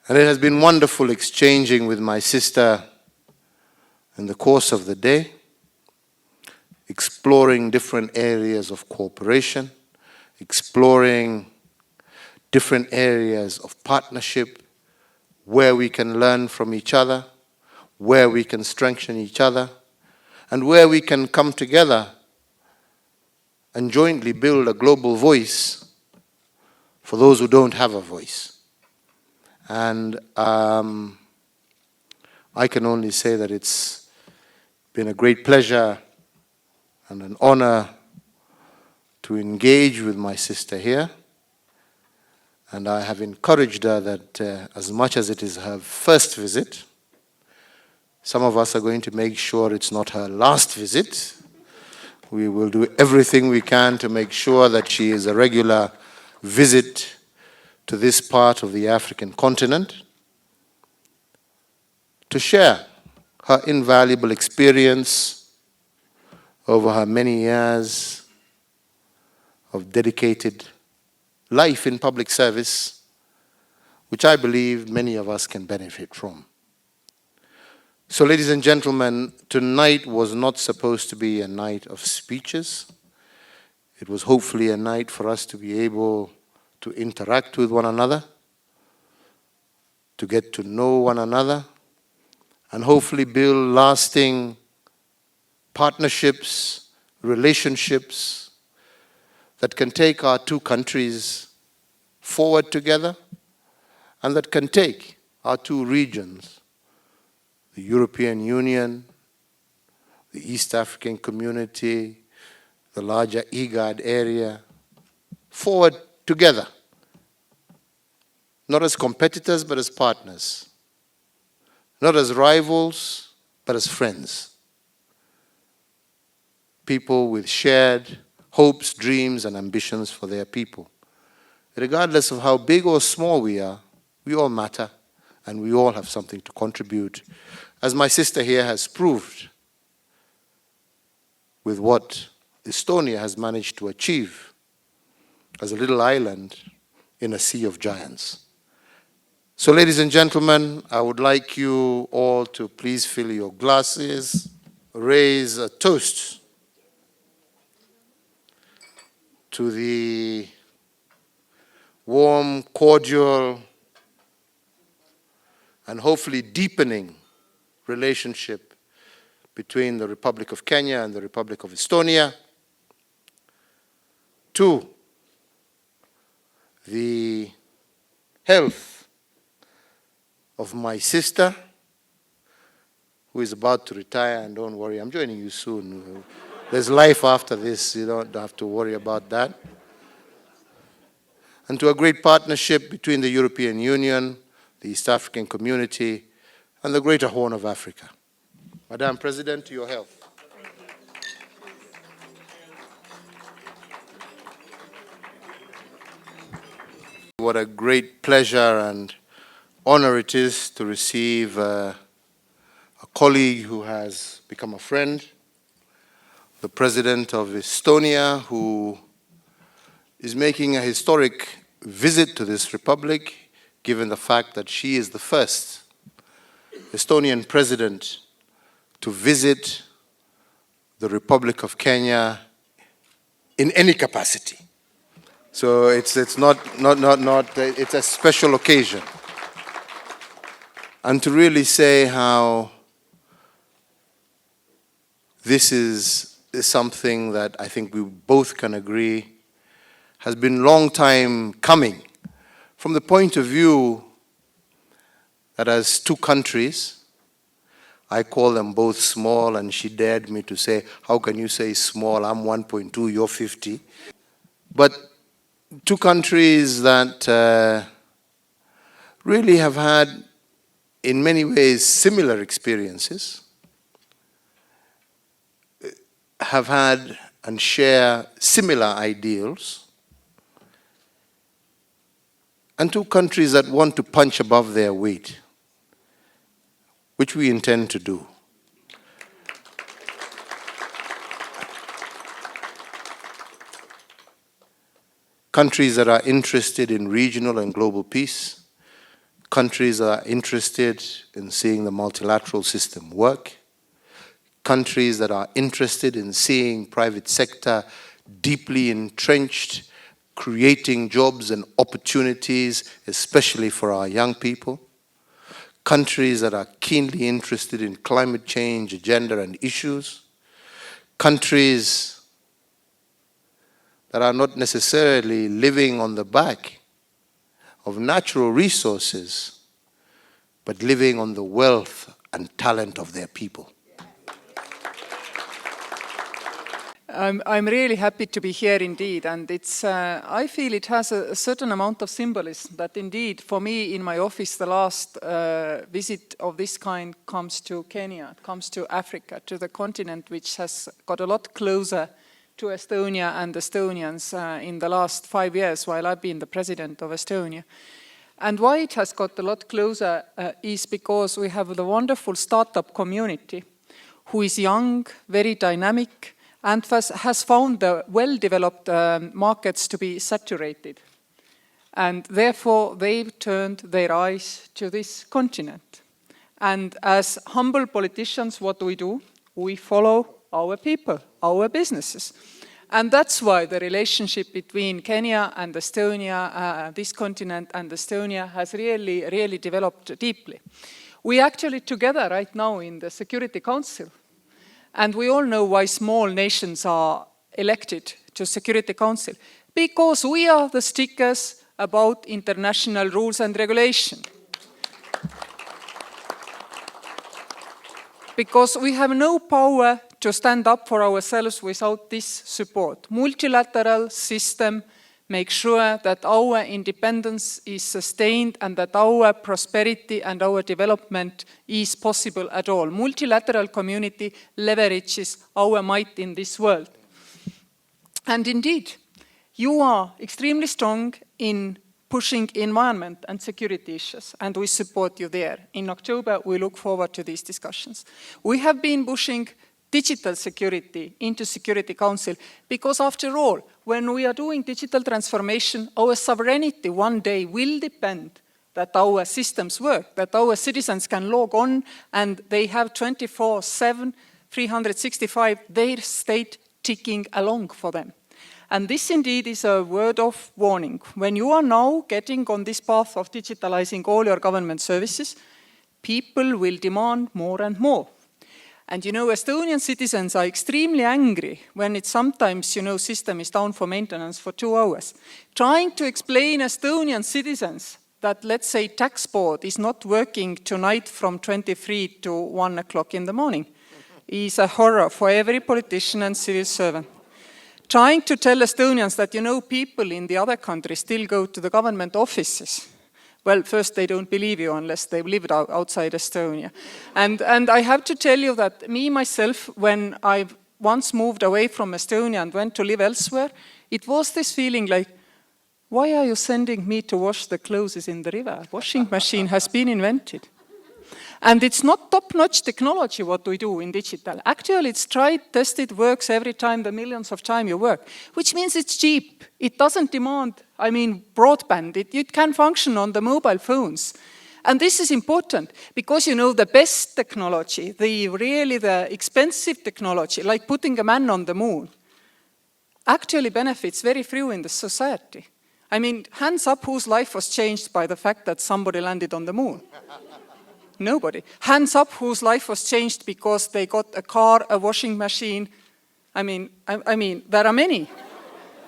And it has been wonderful exchanging with my sister in the course of the day, exploring different areas of cooperation, exploring different areas of partnership, where we can learn from each other, where we can strengthen each other, and where we can come together and jointly build a global voice for those who don't have a voice. And I can only say that it's been a great pleasure and an honor to engage with my sister here. And I have encouraged her that as much as it is her first visit, some of us are going to make sure it's not her last visit. We will do everything we can to make sure that she is a regular visit to this part of the African continent, to share her invaluable experience over her many years of dedicated life in public service, which I believe many of us can benefit from. So, ladies and gentlemen, tonight was not supposed to be a night of speeches. It was hopefully a night for us to be able to interact with one another, to get to know one another, and hopefully build lasting partnerships, relationships that can take our two countries forward together and that can take our two regions, the European Union, the East African Community, the larger IGAD area, forward together. Not as competitors, but as partners. Not as rivals, but as friends. People with shared hopes, dreams, and ambitions for their people. Regardless of how big or small we are, we all matter, and we all have something to contribute, as my sister here has proved with what Estonia has managed to achieve as a little island in a sea of giants. So, ladies and gentlemen, I would like you all to please fill your glasses, raise a toast to the warm, cordial, and hopefully deepening relationship between the Republic of Kenya and the Republic of Estonia, to the health of my sister, who is about to retire, and don't worry, I'm joining you soon. There's life after this, you don't have to worry about that. And to a great partnership between the European Union, the East African Community, and the Greater Horn of Africa. Madam President, to your health. What a great pleasure and honor it is to receive a colleague who has become a friend, the President of Estonia, who is making a historic visit to this republic, given the fact that she is the first Estonian president to visit the Republic of Kenya in any capacity. So it's a special occasion. And to really say how this is something that I think we both can agree has been a long time coming, from the point of view that as two countries, I call them both small, and she dared me to say, how can you say small? I'm 1.2, you're 50. But two countries that really have had, in many ways, similar experiences, have had and share similar ideals, and two countries that want to punch above their weight, which we intend to do. Countries that are interested in regional and global peace, countries that are interested in seeing the multilateral system work, countries that are interested in seeing private sector deeply entrenched, creating jobs and opportunities, especially for our young people, countries that are keenly interested in climate change agenda and issues, countries that are not necessarily living on the back of natural resources, but living on the wealth and talent of their people. I'm really happy to be here indeed, and it's, I feel it has a certain amount of symbolism that indeed, for me in my office, the last visit of this kind comes to Kenya, comes to Africa, to the continent which has got a lot closer to Estonia and Estonians in the last 5 years while I've been the president of Estonia. And why it has got a lot closer is because we have the wonderful startup community who is young, very dynamic, and has found the well-developed markets to be saturated. And therefore, they've turned their eyes to this continent. And as humble politicians, what do? We follow our people, our businesses. And that's why the relationship between Kenya and Estonia, this continent and Estonia, has really developed deeply. We actually together right now in the Security Council. And we all know why small nations are elected to Security Council. Because we are the stickers about international rules and regulation. Because we have no power to stand up for ourselves without this support. Multilateral system makes sure that our independence is sustained and that our prosperity and our development is possible at all. Multilateral community leverages our might in this world. And indeed, you are extremely strong in pushing environment and security issues, and we support you there. In October, we look forward to these discussions. We have been pushing digital security into Security Council because after all, when we are doing digital transformation, our sovereignty one day will depend that our systems work, that our citizens can log on and they have 24/7, 365, their state ticking along for them. And this indeed is a word of warning. When you are now getting on this path of digitalizing all your government services, people will demand more and more. And you know, Estonian citizens are extremely angry when it's sometimes, you know, system is down for maintenance for 2 hours. Trying to explain Estonian citizens that, let's say, tax board is not working tonight from 23 to 1 o'clock in the morning is a horror for every politician and civil servant. Trying to tell Estonians that, you know, people in the other countries still go to the government offices. Well, first, they don't believe you unless they've lived outside Estonia. And I have to tell you that me, myself, when I once moved away from Estonia and went to live elsewhere, it was this feeling like, why are you sending me to wash the clothes in the river? Washing machine has been invented. And it's not top-notch technology what we do in digital. Actually, it's tried, tested, works every time, the millions of times you work, which means it's cheap. It doesn't demand, broadband. It can function on the mobile phones. And this is important because, you know, the best technology, the expensive technology, like putting a man on the moon, actually benefits very few in the society. Hands up whose life was changed by the fact that somebody landed on the moon. Nobody. Hands up whose life was changed because they got a car, a washing machine. There are many.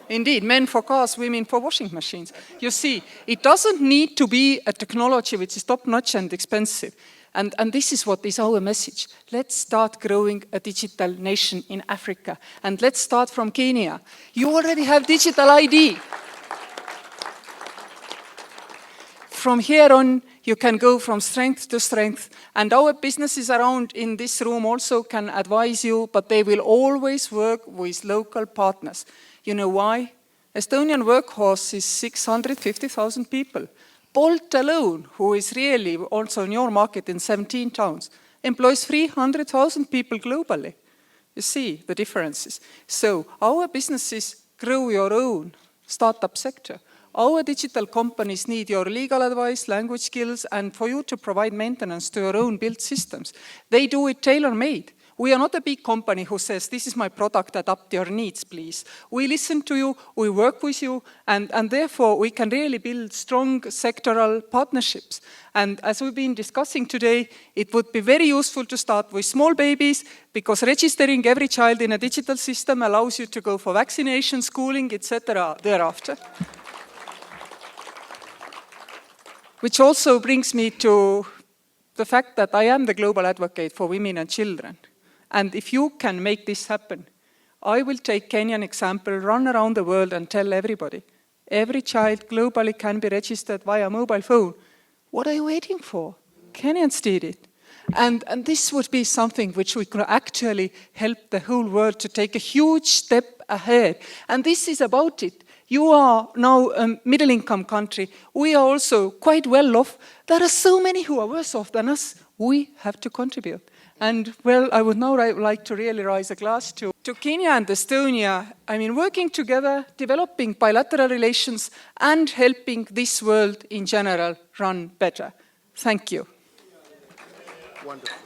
Indeed, men for cars, women for washing machines. You see, it doesn't need to be a technology which is top-notch and expensive. And this is what is our message. Let's start growing a digital nation in Africa. And let's start from Kenya. You already have digital ID. From here on, you can go from strength to strength. And our businesses around in this room also can advise you, but they will always work with local partners. You know why? Estonian workforce is 650,000 people. Bolt alone, who is really also in your market in 17 towns, employs 300,000 people globally. You see the differences. So our businesses grow your own startup sector. Our digital companies need your legal advice, language skills, and for you to provide maintenance to your own built systems. They do it tailor-made. We are not a big company who says, this is my product, adapt your needs, please. We listen to you, we work with you, and therefore we can really build strong sectoral partnerships. And as we've been discussing today, it would be very useful to start with small babies, because registering every child in a digital system allows you to go for vaccination, schooling, etc. thereafter. Which also brings me to the fact that I am the global advocate for women and children. And if you can make this happen, I will take Kenyan example, run around the world and tell everybody, every child globally can be registered via mobile phone. What are you waiting for? Kenyans did it. And this would be something which we could actually help the whole world to take a huge step ahead. And this is about it. You are now a middle-income country. We are also quite well off. There are so many who are worse off than us. We have to contribute. And well, I would now like to really raise a glass to Kenya and Estonia. I mean, working together, developing bilateral relations, and helping this world in general run better. Thank you. Wonderful.